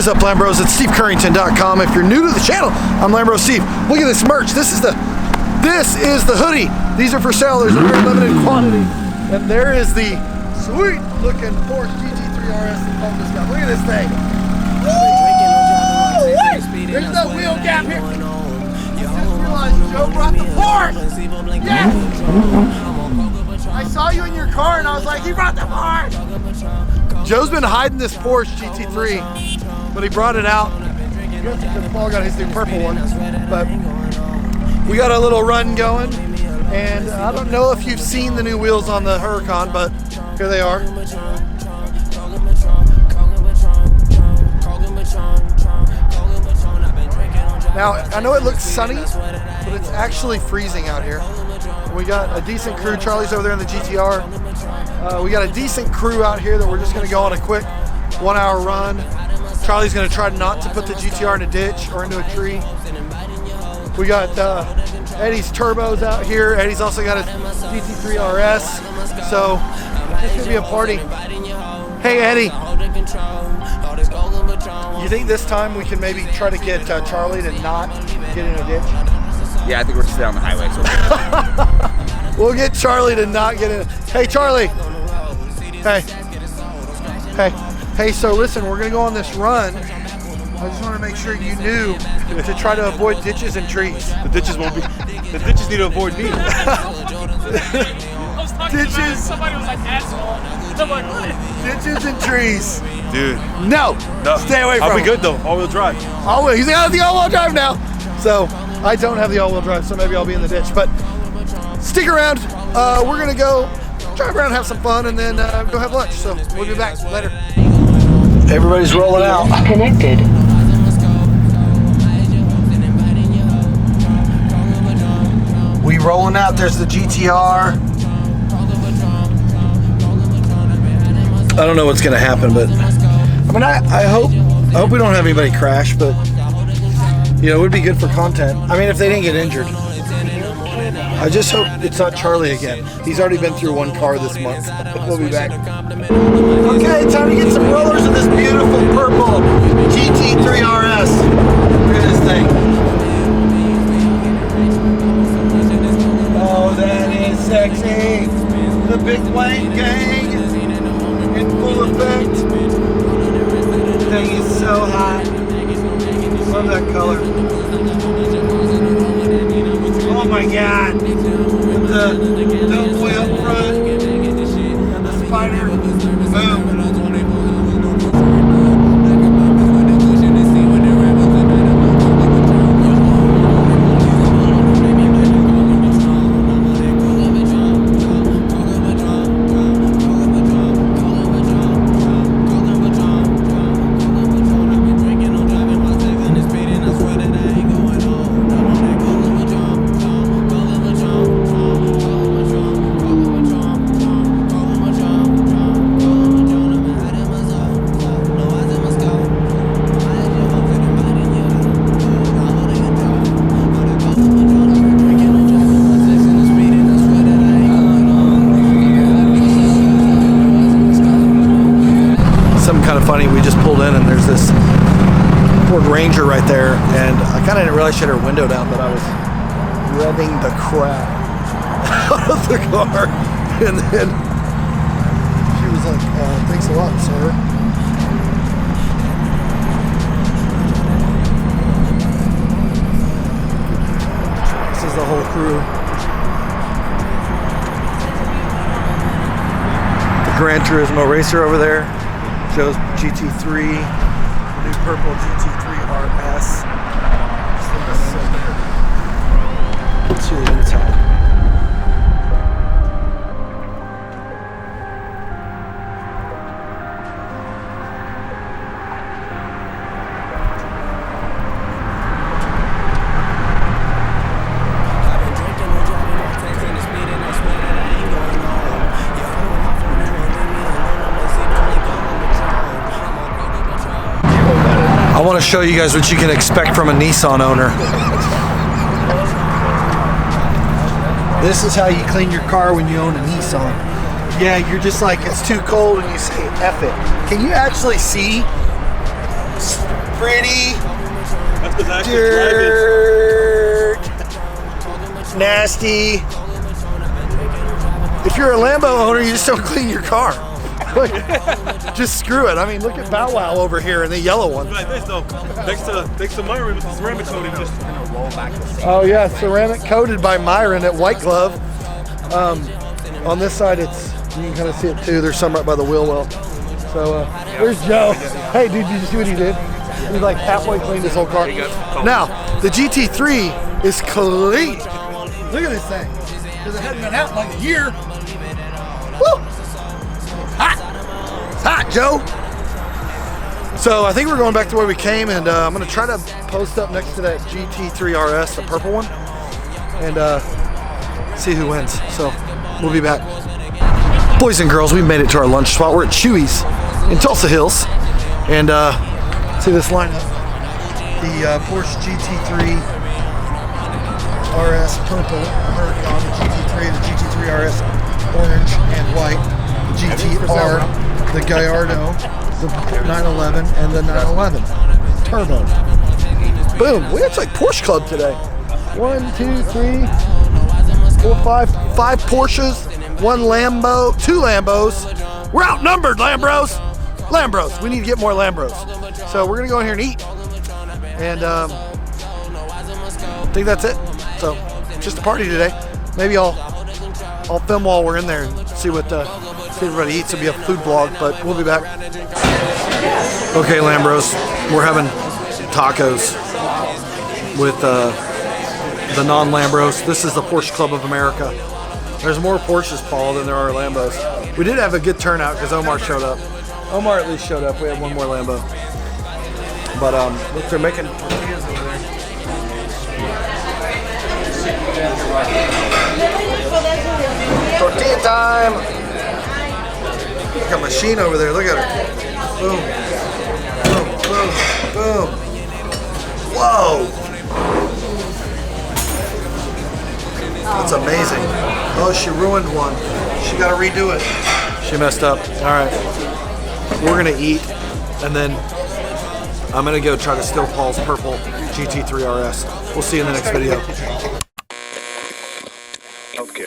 What is up, Lambros? It's SteveCurrington.com. If you're new to the channel, I'm Lambro Steve. Look at this merch. This is the hoodie. These are for sale. There's a very limited quantity. And there is the sweet looking Porsche Gt3Rs that Paul just got. Look at this thing. Woo! There's no wheel gap here. I just realized Joe brought the Porsche. Yes! I saw you in your car and I was like, he brought the Porsche. Joe's been hiding this Porsche GT3, but he brought it out. Because Paul got his new purple one. But we got a little run going. And I don't know if you've seen the new wheels on the Huracan, but here they are. Now, I know it looks sunny, but it's actually freezing out here. We got a decent crew. Charlie's over there in the GTR. We got a decent crew out here that we're just going to go on a quick 1 hour run. Charlie's going to try not to put the GTR in a ditch or into a tree. We got Eddie's turbos out here. Eddie's also got a Gt3Rs. So it's going to be a party. Hey, Eddie. You think this time we can maybe try to get Charlie to not get in a ditch? Yeah, I think we're just down the highway. So we'll get Charlie to not get in. Hey, Charlie. Hey, so listen, we're going to go on this run. I just want to make sure you knew to try to avoid ditches and trees. The ditches won't be. The ditches need to avoid me. Ditches. Somebody was like asshole. I'm like, what? Ditches and trees. Dude. No. Stay away from I'll be them. good though. All-wheel drive. He's got the all-wheel drive now. So I don't have the all-wheel drive, so maybe I'll be in the ditch. But stick around. We're gonna go drive around, have some fun, and then go have lunch. So we'll be back later. Everybody's rolling out. Connected. We rolling out. There's the GTR. I don't know what's gonna happen, but I mean, I hope we don't have anybody crash, but you know, it would be good for content. I mean, if they didn't get injured. I just hope it's not Charlie again. He's already been through one car this month. We'll be back. Okay, time to get some rollers in this beautiful purple Gt3Rs. Look at this thing. Oh, that is sexy. The big Wayne gang in full effect. This thing is so hot. Love that color. Oh my God. The Doughboy up front and the Spyder. Boom. Funny, we just pulled in and there's this Ford Ranger right there, and I kind of didn't realize she had her window down, but I was revving the crap out of the car, and then she was like, thanks a lot, sir. This is the whole crew. The Gran Turismo racer over there. Joe's GT3, new purple Gt3Rs. Let's see the inside. I want to show you guys what you can expect from a Nissan owner. This is how you clean your car when you own a Nissan. Yeah, you're just like, it's too cold and you say, F it. Can you actually see Gritty. That's because I actually Dirt. Nasty. If you're a Lambo owner, you just don't clean your car. Like, just screw it. I mean, look at Bow Wow over here in the yellow one. like this though. Next to Myron with the ceramic coating, just Roll back the seat. Oh yeah, ceramic coated by Myron at White Glove. On this side, you can kind of see it too. There's some right by the wheel well. So there's Joe. Hey dude, did you see what he did? He like halfway cleaned his whole car. Now, the GT3 is clean. Look at this thing. Because it hadn't been out in like a year. Woo! Hot! It's hot, Joe! So I think we're going back to where we came, and I'm going to try to post up next to that Gt3Rs, the purple one, and see who wins. So we'll be back. Boys and girls, we've made it to our lunch spot. We're at Chewy's in Tulsa Hills, and see this lineup. The Porsche Gt3Rs purple, American, the GT3, the Gt3Rs orange and white, the GTR, the Gallardo, the 911, and the 911 Turbo. Boom, we have like Porsche Club today. 1, 2, 3, 4, 5 Porsches, 1 Lambo, 2 Lambos. We're outnumbered, Lambros. Lambros, we need to get more Lambros. So we're gonna go in here and eat. And I think that's it. So just a party today. Maybe I'll film while we're in there and see what see everybody eats. It'll be a food vlog, but we'll be back. Okay, Lambros, we're having tacos with the non-Lambros. This is the Porsche Club of America. There's more Porsches, Paul, than there are Lambos. We did have a good turnout because Omar showed up. Omar at least showed up. We had one more Lambo. But look, they're making tortillas over there. Tortilla time! Look at a machine over there. Look at her. Boom. Boom, boom, boom. Whoa! That's amazing. Oh, she ruined one. She got to redo it. She messed up. All right. We're going to eat, and then I'm going to go try to steal Paul's purple GT3RS. We'll see you in the next video. Okay.